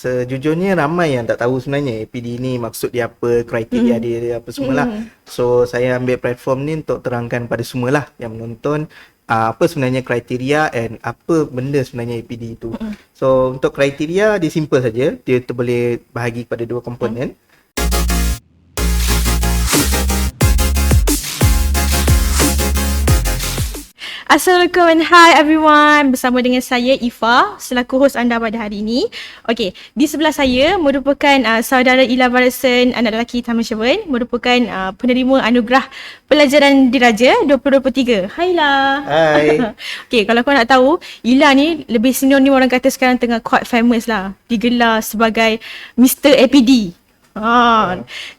sejujurnya ramai yang tak tahu sebenarnya APD ni maksud dia apa, kriteria dia apa semualah. So saya ambil platform ni untuk terangkan pada semualah yang menonton apa sebenarnya kriteria and apa benda sebenarnya APD itu. So untuk kriteria dia simple saja, dia boleh bahagi kepada dua komponen. Assalamualaikum and hi everyone. Bersama dengan saya Ifa selaku host anda pada hari ini. Okey, di sebelah saya merupakan saudara Ila Barasan, anak lelaki Taman Sherwin, merupakan penerima anugerah pelajaran diraja 2023. Hai Ila. Hai. Okey, kalau kau nak tahu, Ila ni lebih sinonim orang kata sekarang tengah quite famous lah. Digelar sebagai Mr. APD.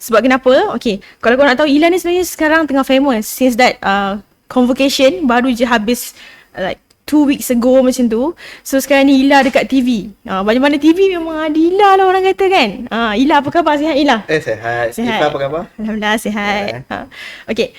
Sebab kenapa? Okey, kalau kau nak tahu, Ila ni sebenarnya sekarang tengah famous since that convocation baru je habis like 2 weeks ago macam tu. So sekarang ni Ila dekat TV. Mana-mana TV memang ada Ila lah orang kata kan. Ila apa khabar? Sihat Ila? Sihat. Ifa apa khabar? Alhamdulillah sihat. Okay,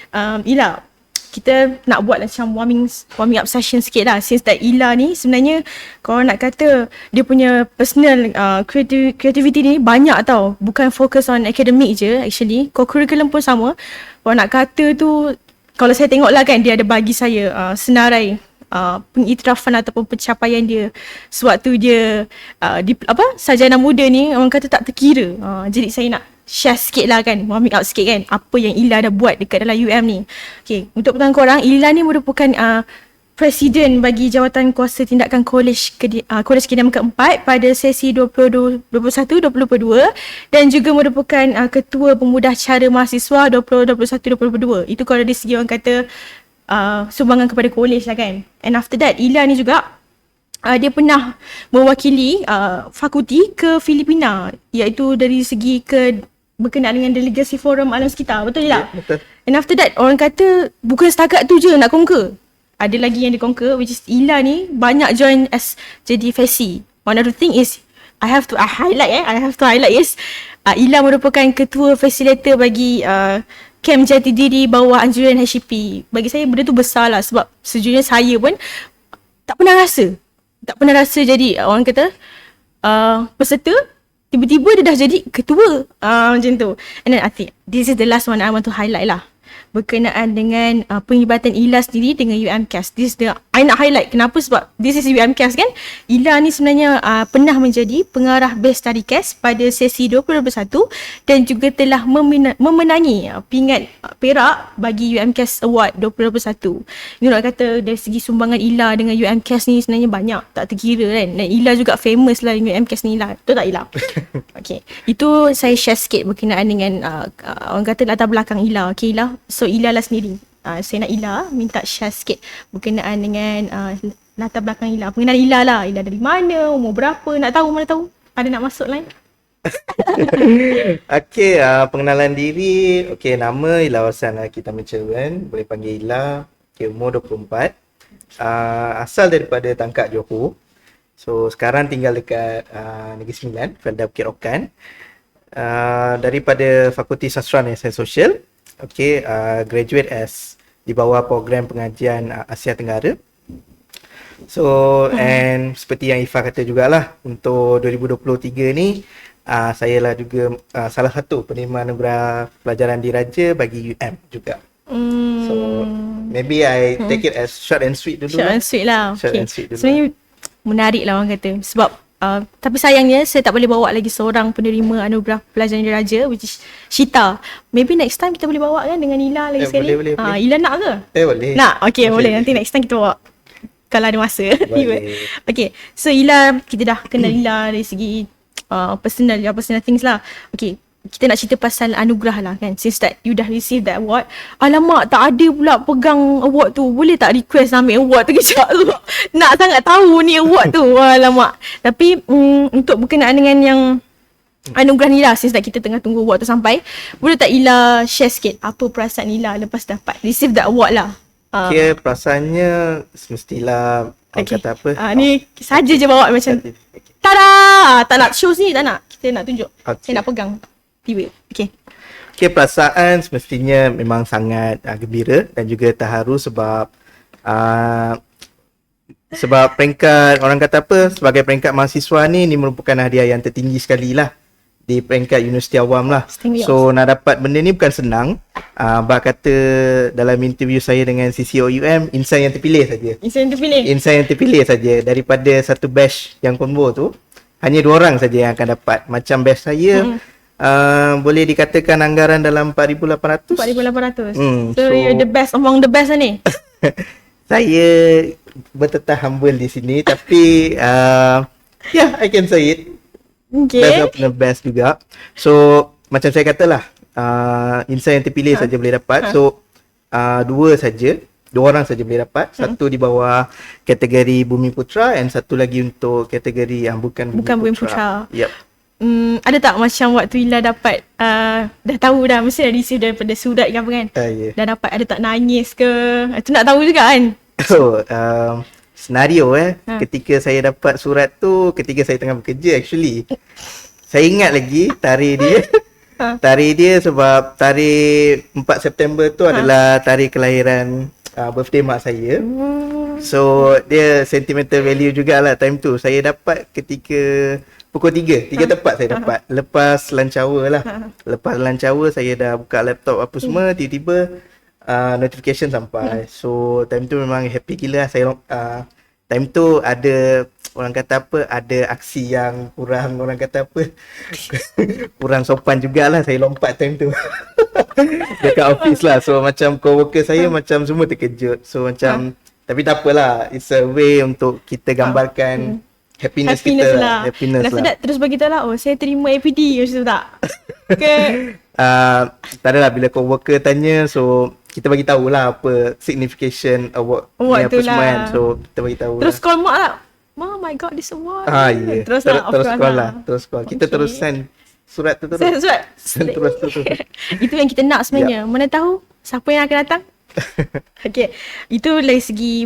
Ila, kita nak buat macam warming up session sikit lah. Since that Ila ni sebenarnya kalau nak kata dia punya personal creativity ni banyak tau. Bukan fokus on academic je actually. Co-curriculum pun sama. Kalau nak kata tu, kalau saya tengok lah kan, dia ada bagi saya senarai pengiktirafan ataupun pencapaian dia sewaktu dia sarjana muda ni, orang kata tak terkira. Jadi saya nak share sikit lah kan, warming up sikit kan, apa yang Ila dah buat dekat dalam UM ni. Okay, untuk pengetahuan korang, Ila ni merupakan Presiden bagi Jawatan Kuasa Tindakan Kolej Kediaman keempat pada sesi 2021-2022 dan juga merupakan Ketua Pemudah Cara Mahasiswa 2021-2022. Itu kalau dari segi orang kata sumbangan kepada kolej lah kan. And after that, Ila ni juga dia pernah mewakili fakulti ke Filipina, iaitu dari segi berkenaan dengan delegasi forum alam sekitar. Betul tak? Betul. And after that, orang kata bukan setakat tu je nak conquer. Ada lagi yang di-conquer, which is Ila ni banyak join as jadi FESI. One of the thing is, I have to highlight is, Ila merupakan ketua facilitator bagi Camp Jati Diri bawah anjuran HCP. Bagi saya benda tu besar lah, sebab sejujurnya saya pun tak pernah rasa jadi orang kata peserta, tiba-tiba dia dah jadi ketua macam tu. And then I think this is the last one I want to highlight lah, berkenaan dengan penglibatan Ila sendiri dengan UMCAS. I nak highlight kenapa, sebab this is UMCAS kan. Ila ni sebenarnya pernah menjadi pengarah Best Study Cast pada sesi 2021 dan juga telah memenangi pingat perak bagi UMCAS Award 2021. Ini nak kata dari segi sumbangan Ila dengan UMCAS ni sebenarnya banyak, tak terkira kan. Dan Ila juga famous lah dengan UMCAS ni lah. Betul tak Ila? Okay, itu saya share sikit berkenaan dengan orang kata latar belakang Ila. Okay Ila, so Ila lah sendiri, saya nak Ila minta share sikit berkenaan dengan latar belakang Ila. Pengenalan Ila lah, Ila dari mana, umur berapa, nak tahu, mana tahu ada nak masuk line. Okay, pengenalan diri. Okay, nama Ila Barasan kita Sherwin, boleh panggil Ila. Okay, umur 24, asal daripada Tangkak, Johor. So sekarang tinggal dekat Negeri Sembilan, Felda Bukit Rokan. Daripada Fakulti Sastra dan Sains Sosial. Okay, graduate as di bawah program pengajian Asia Tenggara. So and seperti yang Ifa kata jugalah, untuk 2023 ni saya lah juga salah satu penerima anugerah pelajaran diraja bagi UM juga. So maybe I take it as short and sweet dulu. Short and sweet lah. Short and sweet dulu. Sebenarnya menarik lah orang kata, sebab tapi sayangnya saya tak boleh bawa lagi seorang penerima anugerah pelajaran diraja, which is Shita. Maybe next time kita boleh bawa kan dengan Ila lagi sekali. Boleh. Ila nak ke? Boleh. Nak? Okay, boleh. Nanti next time kita bawa kalau ada masa. Boleh. Okay, so Ila, kita dah kenal Ila dari segi personal things lah. Okay, kita nak cerita pasal anugerah lah kan. Since that you dah receive that award, alamak tak ada pula pegang award tu. Boleh tak request ambil award tu kejap tu? Nak sangat tahu ni award tu. Alamak. Tapi untuk berkenaan dengan yang anugerah ni lah, since that kita tengah tunggu award tu sampai, boleh tak Ila share sikit apa perasaan Ila lepas dapat receive that award lah? Okay, perasaannya semestilah orang kata apa? Ni saja je bawa macam tada! Tak nak show sini, tak nak. Kita nak tunjuk. Saya nak pegang. Tiba. Okay, perasaan semestinya memang sangat gembira dan juga terharu sebab Sebab peringkat, orang kata apa, sebagai peringkat mahasiswa ni merupakan hadiah yang tertinggi sekali lah di peringkat universiti awam lah. Setinggi So nak dapat benda ni bukan senang. Bak kata dalam interview saya dengan CCO UM, insan yang terpilih saja. Insan terpilih. Insan yang terpilih saja daripada satu batch yang combo tu, hanya 2 orang saja yang akan dapat. Macam batch saya, boleh dikatakan anggaran dalam 4,800. 4,800. So You're the best among the best lah ni. saya bertetap humble di sini, tapi yeah, I can say it. Best Okay. of the best juga. So macam saya katalah, insan yang terpilih saja boleh dapat. So 2 orang saja boleh dapat. Satu di bawah kategori Bumi Putra, and satu lagi untuk kategori yang bukan Bumi Putra. Yep. Ada tak macam waktu Ila dapat dah tahu dah, mesti dah receive daripada surat ke apa kan? Yeah. Dah dapat, ada tak nangis ke? Itu nak tahu juga kan? So senario ketika saya dapat surat tu, ketika saya tengah bekerja actually. Saya ingat lagi tarikh dia. Tarikh dia sebab tarikh 4 September tu adalah tarikh kelahiran birthday mak saya. So dia sentimental value jugalah time tu. Saya dapat ketika pukul 3 tepat saya dapat. Lepas lunch hour lah. Lepas lunch hour saya dah buka laptop apa semua, tiba-tiba notification sampai. So time tu memang happy gila. Saya time tu ada, orang kata apa, ada aksi yang kurang, orang kata apa, kurang sopan jugalah. Saya lompat time tu dekat office lah. So macam coworker saya macam semua terkejut. So macam tapi tak apalah, it's a way untuk kita gambarkan happiness kita lah. Happiness Rasa lah. tak terus bagi tahu lah, oh saya terima APD macam tu tak? Ke? Tak adalah, bila coworker tanya, so kita bagi tahulah apa signification award ni apa tu semua lah. kan. So kita bagi tahu. Terus call mak lah, Ma, my god, this award. Ya. Terus lah, terus of course call lah. Terus call. Kita Okay. terus send surat tu terus. Surat. Send terus. Itu yang kita nak sebenarnya. Mana tahu siapa yang akan datang. Okay. Itu dari segi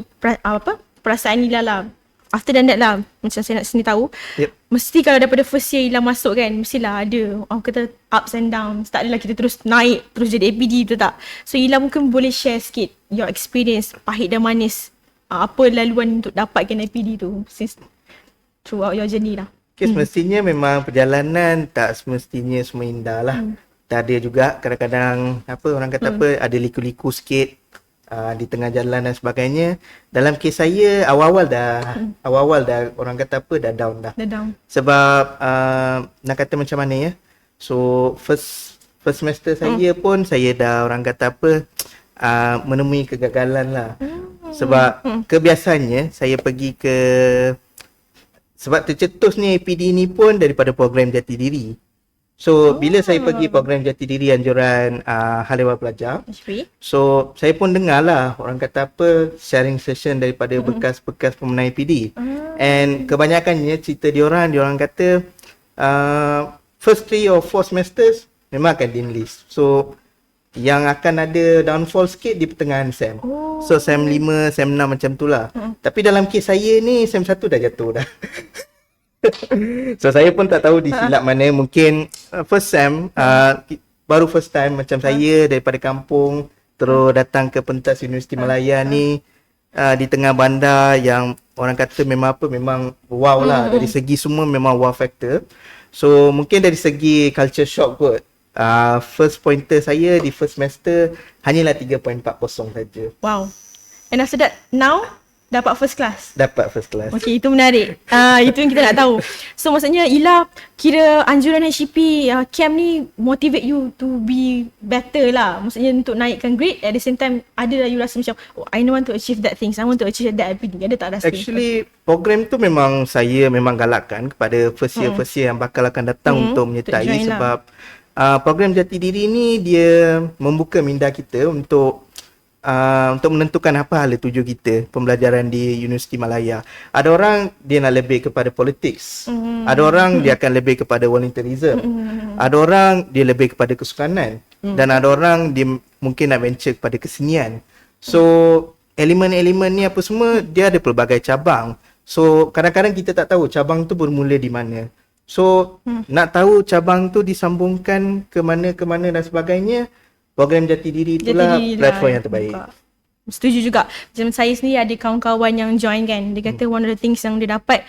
perasaan Ila lah. After that lah, macam saya nak sini tahu, Yep. mesti kalau daripada first year Ila masuk kan, mestilah ada kata ups and downs. Tak adalah kita terus naik, terus jadi APD tu tak. So Ila mungkin boleh share sikit your experience, pahit dan manis. Apa laluan untuk dapatkan APD tu since throughout your journey lah. Okay, semestinya memang perjalanan tak semestinya semua indah lah. Tak ada juga kadang-kadang apa orang kata apa, ada liku-liku sikit di tengah jalan dan sebagainya. Dalam kes saya awal-awal dah orang kata apa, dah down dah. Dah down. Sebab nak kata macam mana ya. So first semester saya pun saya dah orang kata apa, menemui kegagalan lah. Sebab kebiasaannya saya pergi ke, sebab tercetusnya APD ni pun daripada program Jati Diri. So bila saya pergi program Jati Diri anjuran Hal Ehwal Pelajar, HP. so saya pun dengar lah orang kata apa, sharing session daripada bekas-bekas pemenang APD. And kebanyakannya cerita diorang kata first 3 or 4 semesters memang akan di-enlist. So yang akan ada downfall sikit di pertengahan SEM. So SEM 5, SEM 6 macam tu lah. Tapi dalam kes saya ni SEM 1 dah jatuh dah. So saya pun tak tahu di silap mana. Mungkin first SEM baru first time macam saya daripada kampung terus datang ke pentas Universiti Malaya ni, di tengah bandar yang orang kata memang wow lah. Dari segi semua memang wow factor. So mungkin dari segi culture shock kot, first pointer saya di first semester hanyalah 3.40 saja. Wow. And after that, now dapat first class. Dapat first class. Okay, itu menarik. Itu yang kita nak tahu. So maksudnya Ila kira anjuran HCP camp ni motivate you to be better lah. Maksudnya untuk naikkan grade, at the same time ada lah you rasa macam, oh, I want to achieve that things, I want to achieve that APD. Ada tak rasa? Actually program tu memang saya galakkan kepada first year yang bakal akan datang untuk menyertai join lah. sebab program Jati Diri ni dia membuka minda kita untuk menentukan apa hala tuju kita pembelajaran di Universiti Malaya. Ada orang dia nak lebih kepada politics. Ada orang dia akan lebih kepada volunteerism. Ada orang dia lebih kepada kesukanan. Dan ada orang dia mungkin nak venture kepada kesenian. So elemen-elemen ni apa semua dia ada pelbagai cabang. So kadang-kadang kita tak tahu cabang tu bermula di mana. So nak tahu cabang tu disambungkan ke mana dan sebagainya, program Jati Diri itulah platform yang terbaik. setuju juga. Macam saya sendiri ada kawan-kawan yang join kan. Dia kata one of the things yang dia dapat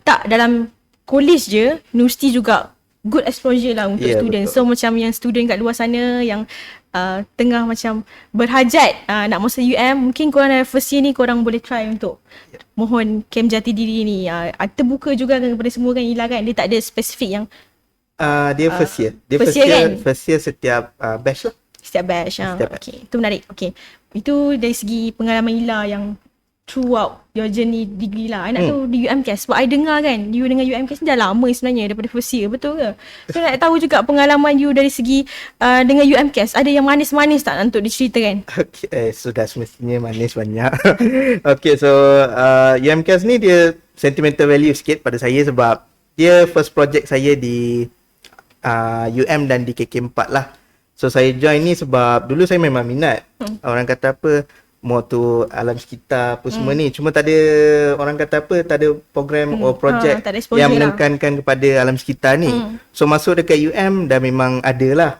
tak dalam college je, universiti juga good exposure lah untuk student. Betul. So macam yang student kat luar sana yang tengah macam berhajat nak masuk UM, mungkin korang dalam first year ni korang boleh try untuk mohon camp jati diri ni. Terbuka juga kepada semua kan Ila kan. Dia tak ada spesifik yang Dia first year. Dia first year kan? First year setiap batch lah. setiap batch. Setiap batch. Okay, itu menarik. Okay, itu dari segi pengalaman Ila yang throughout your journey degree lah. I nak tahu di UMCAS. Sebab I dengar kan, you dengan UMCAS ni dah lama sebenarnya daripada first year. Betul ke? So nak tahu juga pengalaman you dari segi dengan UMCAS. Ada yang manis-manis tak untuk diceritakan? Okay, sudah semestinya manis banyak. Okay, so UMCAS ni dia sentimental value sikit pada saya sebab dia first project saya di UM dan di KK4 lah. So saya join ni sebab dulu saya memang minat. Orang kata apa, more to alam sekitar apa semua ni. Cuma tak ada, orang kata apa, tak ada program or project tak ada exposure yang lah. menekankan kepada alam sekitar ni. So masuk dekat UM dah memang ada lah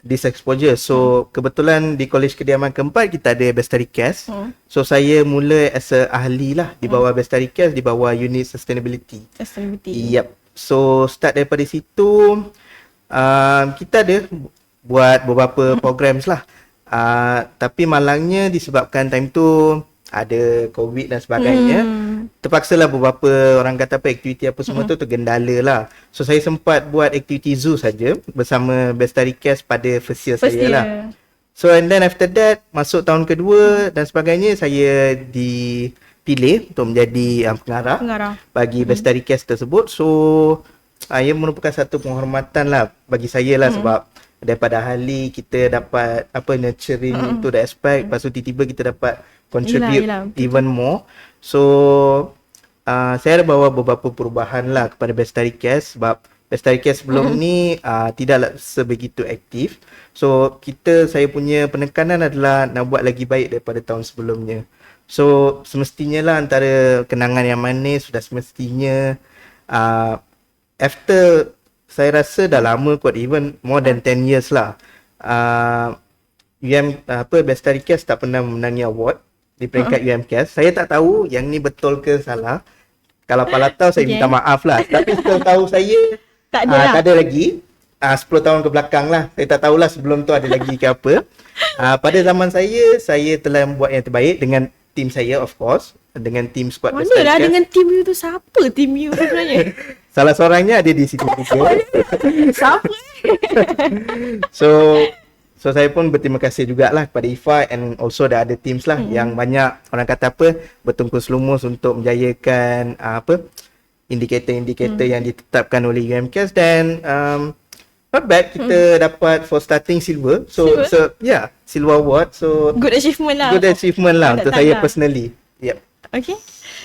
this exposure. So kebetulan di Kolej Kediaman Keempat kita ada Bestari Cares. So saya mula as a ahli lah di bawah Bestari Cares, di bawah unit sustainability. Yep. So start daripada situ kita ada buat beberapa programs lah. Tapi malangnya disebabkan time tu ada COVID dan sebagainya, terpaksalah beberapa orang kata apa aktiviti apa semua tu tergendala lah. So saya sempat buat aktiviti zoo saja bersama Bestari Cares pada first year saya lah. So and then after that masuk tahun kedua dan sebagainya, saya dipilih untuk menjadi pengarah bagi Bestari Cares tersebut. So ia merupakan satu penghormatan lah bagi saya lah sebab daripada ahli kita dapat nurturing to the aspect, lepas tu tiba-tiba kita dapat contribute even more. So saya ada bawa beberapa perubahan lah kepada Bestari Cares sebab Bestari Cares sebelum ni tidaklah sebegitu aktif. So saya punya penekanan adalah nak buat lagi baik daripada tahun sebelumnya. So semestinya lah antara kenangan yang manis, sudah semestinya after saya rasa dah lama kot, even more than 10 years lah. Bestari Cares tak pernah memenangi award di peringkat UMCAS. Saya tak tahu yang ni betul ke salah. Kalau Pala tahu saya minta maaf lah. Tapi setahu saya tak ada lagi. 10 tahun ke belakang lah. Saya tak tahulah sebelum tu ada lagi ke apa. Pada zaman saya telah buat yang terbaik dengan tim saya, of course. Dengan tim squad Mana Bestari lah Cares. dengan tim you tu? Siapa tim you sebenarnya? Salah seorangnya ada di sini juga. Siapa? So saya pun berterima kasih jugalah kepada IFA and also the other teams lah yang banyak orang kata apa bertungkus lumus untuk menjayakan indikator-indikator yang ditetapkan oleh UMCAS. Dan not bad kita dapat for starting silver. So yeah, silver award. So good achievement lah. Good achievement lah untuk saya personally. Yep. Okay.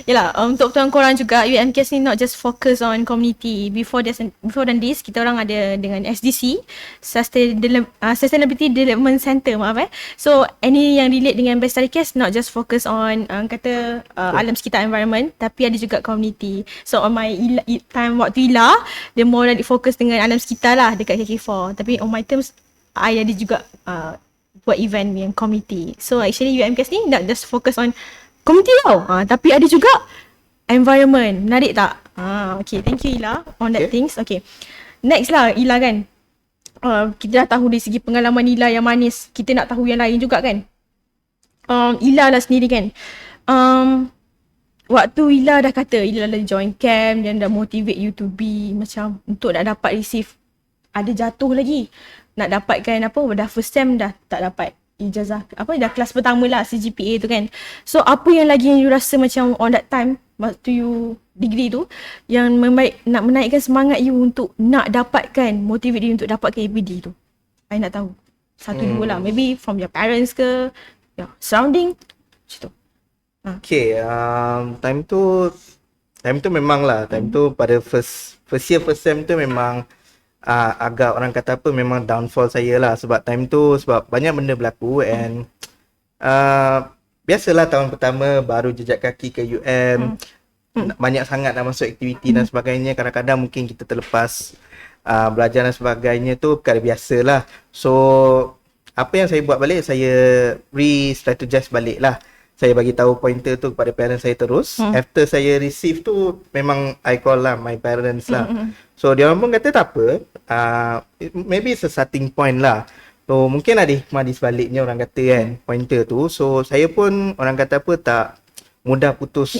Yalah, untuk tuan korang juga, UMCAS ni not just focus on community. Before than this, kita orang ada dengan SDC, Sustainability Development Center, So, any yang relate dengan Bestari Cares not just focus on alam sekitar environment, tapi ada juga community. So, on my time waktu Ila, dia more like fokus dengan alam sekitar lah dekat KK4. Tapi on my terms, I ada juga buat event yang community. So, actually UMCAS ni not just focus on community tau. Tapi ada juga environment. Menarik tak? Okay, thank you Ila on that things. Okay. Next lah Ila kan. Kita dah tahu dari segi pengalaman Ila yang manis. Kita nak tahu yang lain juga kan. Ila lah sendiri kan. Waktu Ila dah kata Ila dah join camp dan dah motivate you to be macam untuk nak dapat receive. Ada jatuh lagi. Nak dapatkan dah first sem dah tak dapat ijazah dah kelas pertama lah CGPA tu kan. So apa yang lagi yang you rasa macam on that time waktu you degree tu yang nak menaikkan semangat you untuk nak dapatkan, motivate you untuk dapatkan APD tu? I nak tahu satu dua lah, maybe from your parents ke surrounding macam tu. Okay, time tu memang lah, time tu pada first year first sem tu memang agak orang kata apa memang downfall saya lah sebab time tu sebab banyak benda berlaku and biasalah tahun pertama baru jejak kaki ke UM, banyak sangat nak masuk aktiviti dan sebagainya, kadang-kadang mungkin kita terlepas belajar dan sebagainya tu perkara biasalah. So apa yang saya buat balik, saya re-strategize balik lah. Saya bagi tahu pointer tu kepada parents saya terus. After saya receive tu, memang I call lah my parents lah. So dia orang pun kata tak apa, maybe it's a starting point lah. So mungkin ada hikmah di sebaliknya orang kata kan, pointer tu. So saya pun orang kata apa, tak mudah putus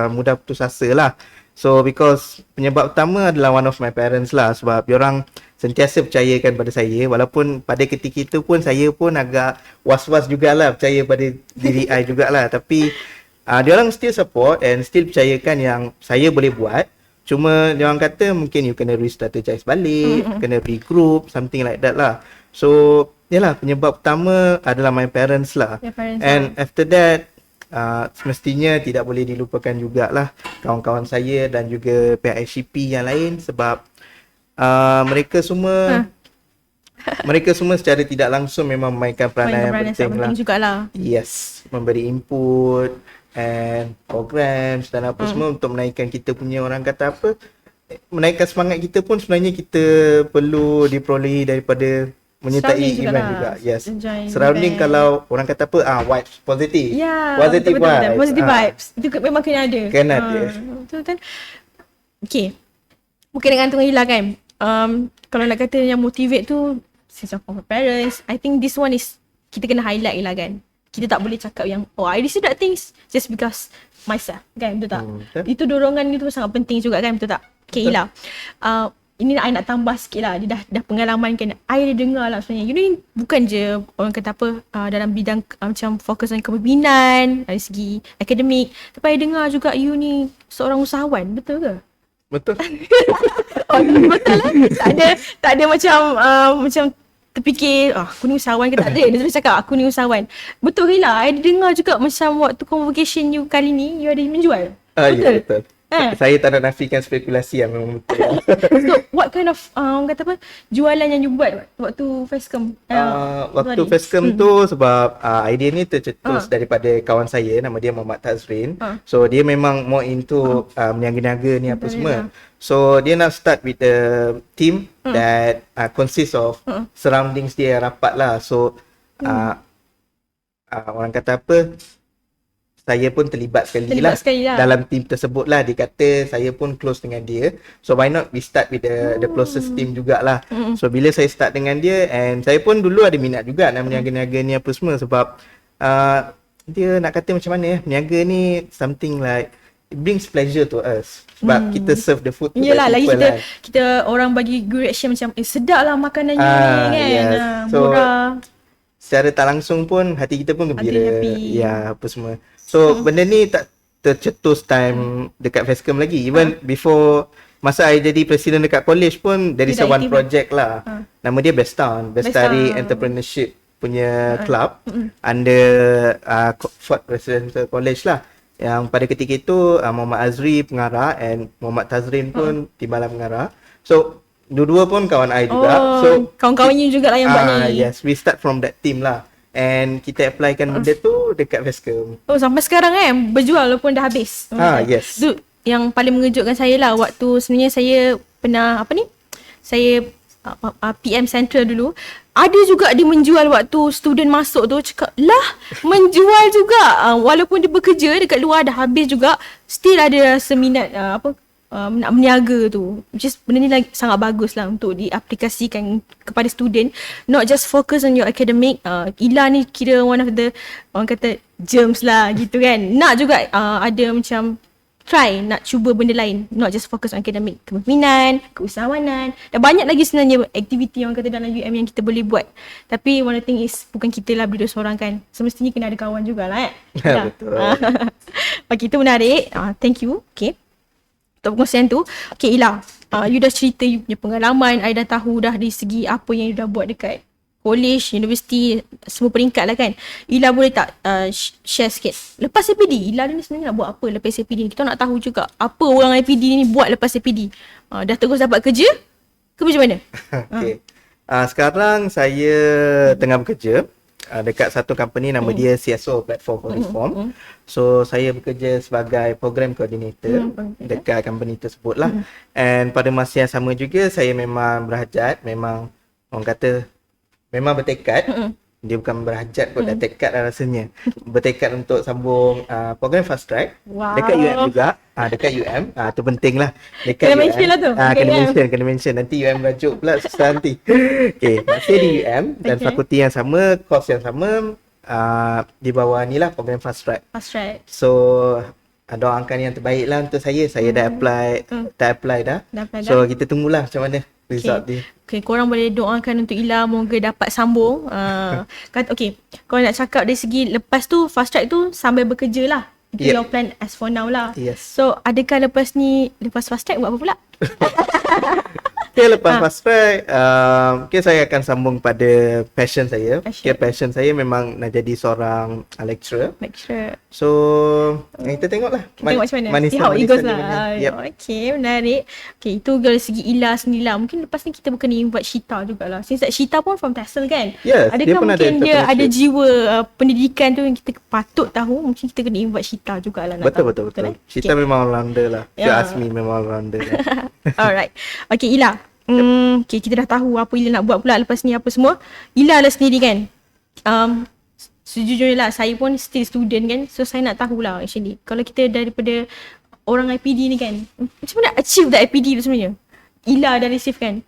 mudah putus asa lah. So because penyebab utama adalah one of my parents lah, sebab diorang sentiasa percayakan pada saya, walaupun pada ketika itu pun saya pun agak was-was jugalah percaya pada diri I jugalah, tapi diorang still support and still percayakan yang saya boleh buat. Cuma diorang kata mungkin you kena re-strategize balik, kena regroup, something like that lah. So yalah, penyebab utama adalah my parents lah. And after that, semestinya tidak boleh dilupakan jugalah kawan-kawan saya dan juga pihak SCP yang lain, sebab mereka semua mereka semua secara tidak langsung memang memainkan peranan yang penting lah. Jugalah. Yes, memberi input and programs dan apa semua untuk menaikkan kita punya, orang kata apa, menaikkan semangat kita pun sebenarnya kita perlu diperolehi daripada menyertai event juga. Yes. Surrounding event. Kalau orang kata apa, vibes positif. Positive vibes. Positive vibes. Itu memang kena ada. Kena ada. Betul kan? Okay. Mungkin dengan tengah hilang kan. Kalau nak kata yang motivate tu, sense of parents, I think this one is, kita kena highlight lah kan. Kita tak boleh cakap yang, I receive that things just because myself. Kan? Betul tak? Itu dorongan itu sangat penting juga kan. Betul tak? Okay, Ila. Ini I nak tambah sikit lah. Dia dah pengalaman kan. I dah dengar lah sebenarnya. You ni bukan je orang kata apa, dalam bidang macam fokus dengan kepimpinan, dari segi akademik. Tapi I dengar juga you ni seorang usahawan. Betul ke? Betul. Betul lah. Tak ada macam terfikir, aku ni usahawan ke, tak ada. Dia terus cakap, aku ni usahawan. Betul ke lah? I dengar juga macam waktu convocation you kali ni, you ada menjual. Betul? Ya, betul. Saya tak nak nafikan spekulasi yang memang betul. So, what kind of, kata apa, jualan yang you buat waktu Facecom? Waktu Facecom tu, sebab idea ni tercetus daripada kawan saya, nama dia Muhammad Tazrin. So, dia memang more into meniaga-niaga ni apa semua. So, dia nak start with the team that consists of surroundings dia rapat lah. So, orang kata apa, saya pun terlibat sekali lah dalam team tersebut lah. Dia kata saya pun close dengan dia. So why not we start with the closest team jugalah. So bila saya start dengan dia, and saya pun dulu ada minat juga nak meniaga-niaga ni apa semua, sebab dia nak kata macam mana niaga ni something like it brings pleasure to us. Sebab kita serve the food to yelah, lagi people kita orang bagi good reaction macam sedap lah makanannya ni kan. Yes. So, murah. Secara tak langsung pun hati kita pun gembira. Ya, apa semua. So benda ni tak tercetus time dekat Facecom lagi. Even before masa I jadi presiden dekat college pun, there is one project lah. Nama dia Best Town, Bestari Entrepreneurship punya club under Fort Presidential College lah. Yang pada ketika itu Muhammad Azri pengarah and Muhammad Tazrin pun timbalan pengarah. So dua-dua pun kawan I juga. So kawan-kawan you jugalah yang buat ni. Yes, we start from that team lah. And kita applykan benda tu dekat Facecom. Sampai sekarang kan berjual walaupun dah habis. Yes. Itu yang paling mengejutkan saya lah. Waktu sebenarnya saya pernah saya PM Central dulu. Ada juga dia menjual waktu student masuk tu, cakap lah menjual juga. Walaupun dia bekerja dekat luar dah habis juga, still ada seminat nak berniaga tu. Which is benda ni lagi sangat bagus lah untuk diaplikasikan kepada student. Not just focus on your academic. Ila ni kira one of the, orang kata germs lah gitu kan. Nak juga ada macam try nak cuba benda lain. Not just focus on academic. Kepimpinan, keusahawanan. Dan banyak lagi sebenarnya aktiviti orang kata dalam UM yang kita boleh buat. Tapi one thing is, bukan kita lah berdua seorang kan. Semestinya kena ada kawan jugalah Betul. Bagi itu menarik. Thank you. Okay. Untuk perkongsian tu. Okay Ila, you dah cerita you punya pengalaman. I dah tahu dah dari segi apa yang you dah buat dekat college, universiti, semua peringkat lah kan. Ila boleh tak share sikit lepas APD, Ila ni sebenarnya nak buat apa lepas APD ni? Kita nak tahu juga apa orang APD ni buat lepas APD. Dah terus dapat kerja ke macam mana? Okay. Sekarang saya tengah bekerja dekat satu company, nama dia CSO, Platform for Reform. So saya bekerja sebagai program coordinator dekat company tersebut lah. And pada masa yang sama juga saya memang berhajat, memang orang kata memang bertekad. Dia bukan berhajat kot, dah tekad dah rasanya. Bertekad untuk sambung program fast track. Wow. Dekat UM juga. Dekat UM. Tu penting lah. Dekat Kena UM. mention lah tu. Dekat Kena mention. Nanti UM rajuk pula susah nanti. Okay, masih di UM dan Okay. fakulti yang sama, course yang sama, di bawah ni lah program fast track. Fast track. So doakan yang terbaik lah untuk saya. Saya dah apply, dah apply dah. Dah apply So kita tunggulah macam mana result dia. Okay, korang boleh doakan untuk Ila moga dapat sambung. Kata kalau nak cakap dari segi lepas tu fast track tu sambil bekerja lah. Itu your plan as for now lah. Yes. So adakah lepas fast track buat apa pula? Okay, lepas fast track, okay, saya akan sambung pada passion saya. Okay, passion saya memang nak jadi seorang lecturer. So, kita tengoklah. Kita tengok macam mana. See how it goes lah. Okay, menarik. Okay, itu dari segi Ila sendiri lah. Mungkin lepas ni kita bukan invite Shita jugalah. Since that Shita pun from TESOL kan? Yes, adakah mungkin dia ada jiwa pendidikan tu yang kita patut tahu? Mungkin kita kena invite Shita jugalah. Betul. Shita memang all-rounder lah. If you ask me, memang all-rounder lah. Alright. Okay, Ila. Okay, kita dah tahu apa Ila nak buat pula lepas ni apa semua. Ila lah sendiri kan. Sejujurnya lah, saya pun still student kan. So, saya nak tahulah actually. Kalau kita daripada orang IPD ni kan, macam mana achieve the IPD tu sebenarnya? Ila dah receive kan.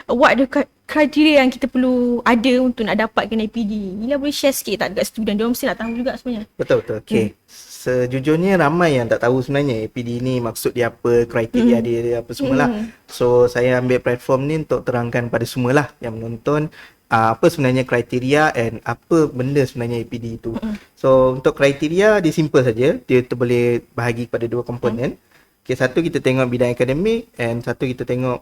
What the kriteria yang kita perlu ada untuk nak dapatkan IPD? Ila boleh share sikit tak dekat student? Dia mesti nak tahu juga sebenarnya. Betul. Okay. Sejujurnya ramai yang tak tahu sebenarnya APD ni maksud dia apa, kriteria dia apa semualah. So saya ambil platform ni untuk terangkan pada semualah yang menonton apa sebenarnya kriteria and apa benda sebenarnya APD itu. So untuk kriteria dia simple saja. Dia boleh bahagi kepada dua komponen. Okay, satu kita tengok bidang akademik and satu kita tengok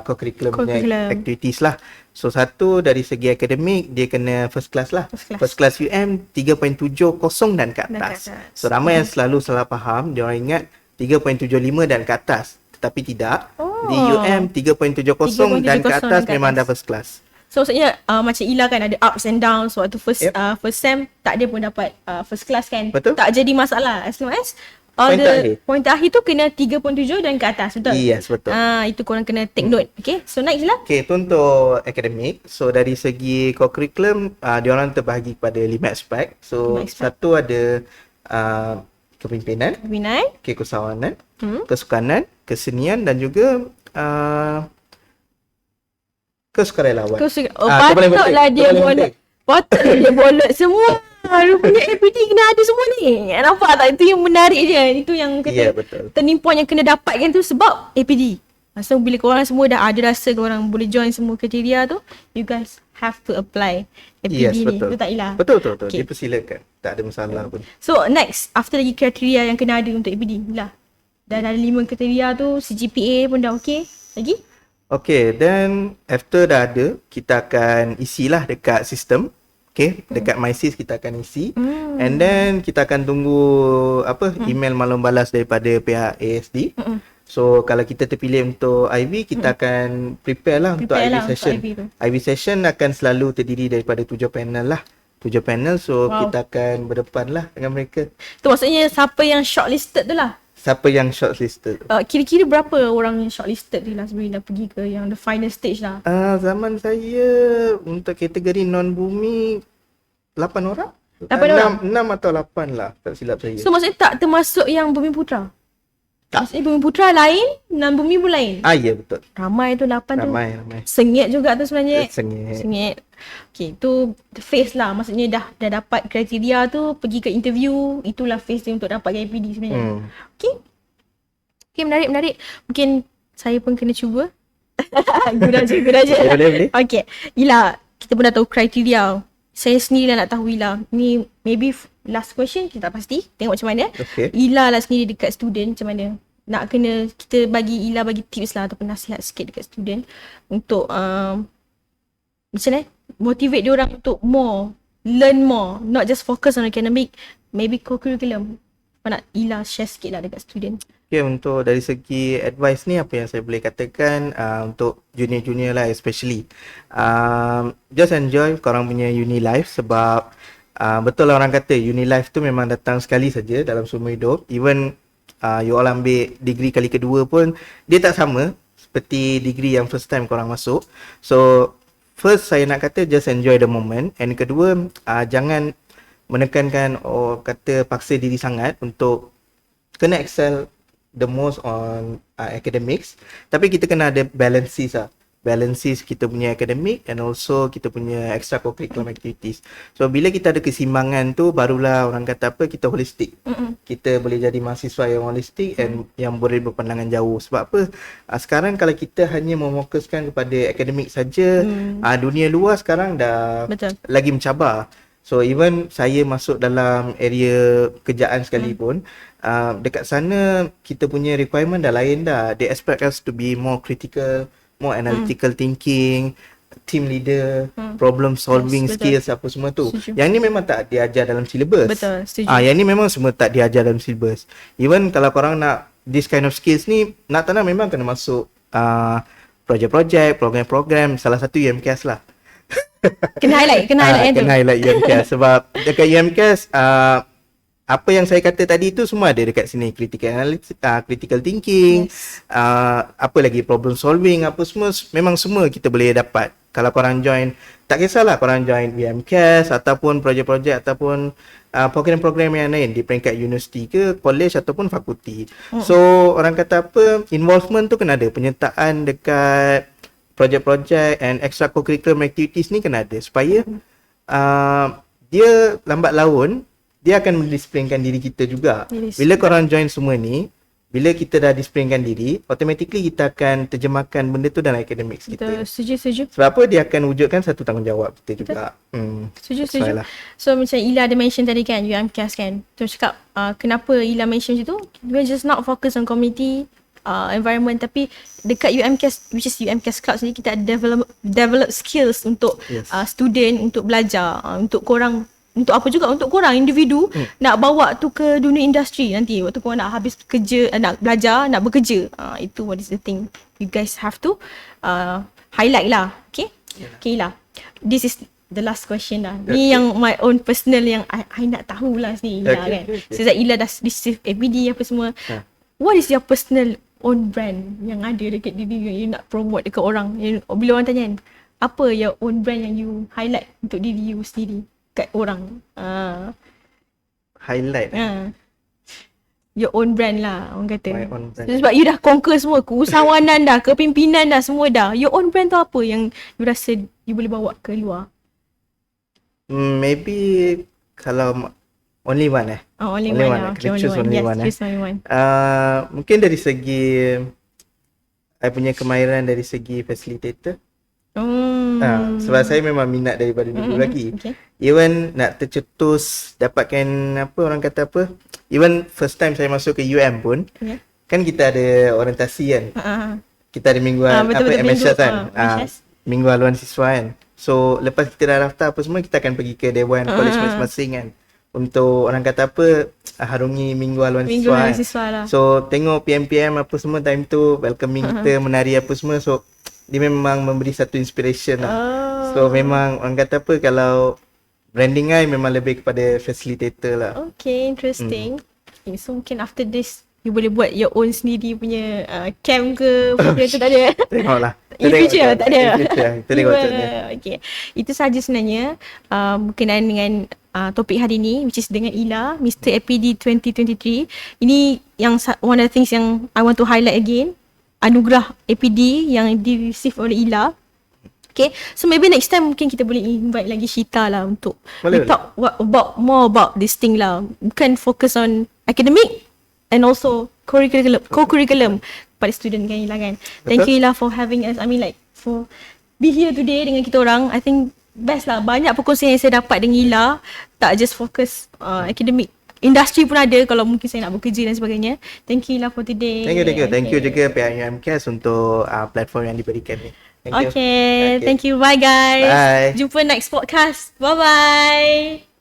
co-curriculum punya activities lah. So satu dari segi akademik dia kena first class lah. First class UM 3.70 dan ke atas. So ramai yang selalu salah faham, dia orang ingat 3.75 dan ke atas. Tetapi tidak. Di UM 3.70 dan ke atas memang dah first class. So maksudnya macam Ila kan ada ups and downs. Waktu first sem tak dia pun dapat first class kan. Betul. Tak jadi masalah as long as point akhir tu kena 3.7 dan ke atas, betul? Yes, betul. Itu korang kena take note. Okay, so next lah. Okay, itu untuk akademik. So dari segi co-curriculum, diorang terbahagi kepada 5 aspek. So satu ada kepimpinan, okay, keusahawanan, kesukanan, kesenian dan juga kesukarelawan. Patutlah dia bolot. Patutlah dia bolot semua. Rupanya APD kena ada semua ni. Nampak tak? Itu yang menarik je. Itu yang kata turning point yang kena dapatkan tu sebab APD. So bila korang semua dah ada rasa korang boleh join semua kriteria tu, you guys have to apply APD ni. Betul tak Ila? Betul. Okay. Dipersilakan. Tak ada masalah pun. So next, after lagi kriteria yang kena ada untuk APD, Ila. Dah ada 5 kriteria tu, CGPA pun dah okay. Lagi? Okay, then after dah ada, kita akan isilah dekat sistem. Okay, dekat MySys kita akan isi. And then kita akan tunggu email maklum balas daripada pihak ASD. So kalau kita terpilih untuk IB, kita akan prepare lah untuk IB session. IB session akan selalu terdiri daripada 7 panel lah. 7 panel, so kita akan berdepan lah dengan mereka. Tu maksudnya siapa yang shortlisted tu lah? Siapa yang shortlisted? Kira-kira berapa orang yang shortlisted ni lah sebelum dah pergi ke yang the final stage lah? Zaman saya untuk kategori non-bumi 8 orang? 8 orang? 6 atau 8 lah, tak silap saya. So maksudnya tak termasuk yang Bumi Putra? Tak. Maksudnya Bumi Putra lain, non-bumi pun lain? Ya betul. Ramai tu 8 tu. Ramai. Sengit juga tu sebenarnya. Sengit. Okay, tu phase lah. Maksudnya dah dapat kriteria tu, pergi ke interview, itulah phase dia untuk dapat APD sebenarnya. Okay, menarik. Mungkin saya pun kena cuba. Guna je. Boleh. Okay, Ila, kita pun dah tahu kriteria. Saya sendiri lah nak tahu Ila. Ni maybe last question, kita tak pasti. Tengok macam mana. Okay. Ila lah sendiri dekat student macam mana. Nak kena, kita bagi Ila bagi tips lah ataupun nasihat sikit dekat student. Untuk macam mana? Motivate dia orang untuk learn more. Not just focus on academic. Maybe co-curriculum. Apa nak Ila share sikit lah dekat student. Okay, untuk dari segi advice ni apa yang saya boleh katakan untuk junior-junior lah especially. Just enjoy korang punya uni life sebab betul lah orang kata uni life tu memang datang sekali saja dalam seumur hidup. Even you all ambil degree kali kedua pun dia tak sama seperti degree yang first time korang masuk. So first saya nak kata just enjoy the moment, and kedua jangan menekankan kata paksa diri sangat untuk kena excel the most on academics, tapi kita kena ada balances kita punya academic and also kita punya extracurricular activities. So bila kita ada keseimbangan tu, barulah orang kata apa, kita holistic. Kita boleh jadi mahasiswa yang holistic and yang boleh berpandangan jauh. Sebab apa, sekarang kalau kita hanya memfokuskan kepada akademik saja, dunia luar sekarang dah lagi mencabar. So even saya masuk dalam area kerjaan sekalipun, dekat sana kita punya requirement dah lain dah. They expect us to be more critical, more analytical thinking, team leader, problem solving skills apa semua tu. Setuju. Yang ni memang tak diajar dalam syllabus. Betul, setuju. Yang ni memang semua tak diajar dalam syllabus. Even kalau korang nak this kind of skills ni, nak tak nak memang kena masuk projek-projek, program-program, salah satu UMCAS lah. Kena highlight tu. Kena highlight UMCAS sebab dekat UMCAS apa yang saya kata tadi tu semua ada dekat sini. Critical analysis, critical thinking, apa lagi, problem solving, apa semua, memang semua kita boleh dapat. Kalau korang join, tak kisahlah korang join UMCAS ataupun projek-projek ataupun program-program yang lain di peringkat universiti ke, college ataupun fakulti. So orang kata apa, involvement tu kena ada, penyertaan dekat projek-projek and extracurricular activities ni kena ada supaya dia lambat laun dia akan mendisiplinkan diri kita juga. Bila korang join semua ni, bila kita dah disiplinkan diri, automatically kita akan terjemahkan benda tu dalam academics kita. Setuju. Sebab apa, dia akan wujudkan satu tanggungjawab kita juga. Setuju. So macam Ila ada mention tadi kan, UMCAS kan. Tu cakap kenapa Ila mention macam tu, we're just not focus on community environment, tapi dekat UMCAS, which is UMCAS Club sendiri, kita ada develop skills untuk student, untuk belajar, untuk korang, untuk apa juga, untuk korang individu nak bawa tu ke dunia industri nanti waktu korang nak habis kerja, nak belajar, nak bekerja. Itu what is the thing you guys have to highlight lah. Okay lah, this is the last question lah. Ni yang my own personal yang I nak tahu lah sini Ila kan. Sebab Ila dah receive APD apa semua. What is your personal own brand yang ada dekat diri you nak promote dekat orang? Bila orang tanya kan, apa your own brand yang you highlight untuk diri you sendiri kat orang? Highlight your own brand lah orang kata. My own brand. Sebab you dah conquer semua, keusahawanan dah, kepimpinan dah, semua dah. Your own brand tu apa yang you rasa you boleh bawa ke luar? Maybe kalau only one Only one. Okay, choose only one. Choose only one. Mungkin dari segi I punya kemahiran dari segi facilitator. Sebab saya memang minat daripada dulu lagi. Even nak tercetus dapatkan apa, orang kata apa, even first time saya masuk ke UM pun, kan kita ada orientasi kan. Kita ada mingguan MSS kan. Minggu haluan siswa kan. So lepas kita dah daftar apa semua, kita akan pergi ke dewan college masing-masing kan, untuk orang kata apa, harungi minggu haluan siswa lah. So tengok PM apa semua time tu, welcoming kita, menari apa semua. So dia memang memberi satu inspiration lah. So memang orang kata apa, kalau branding I memang lebih kepada facilitator lah. Okay, interesting. So mungkin after this you boleh buat your own sendiri punya camp ke apa tu, tak ada? Tengoklah. In future tak ada. Kita tengok macam mana. Okay. Itu sahaja sebenarnya berkenaan dengan topik hari ni, which is dengan Ila, Mr. APD 2023. Ini yang one of the things yang I want to highlight again. Anugerah APD yang di-receive oleh Ila. Okay, so maybe next time mungkin kita boleh invite lagi Shita lah untuk talk more about this thing lah. Bukan focus on academic and also co-curriculum pada student kan Ila kan. Thank you Ila for having us. I mean like for be here today dengan kita orang. I think best lah. Banyak perkongsian yang saya dapat dengan Ila. Tak just fokus academic. Industri pun ada kalau mungkin saya nak bekerja dan sebagainya. Thank you Ila for today. Thank you juga pihak UMCAS untuk platform yang diberikan ni. Okay. Thank you. Bye guys. Bye. Jumpa next podcast. Bye bye.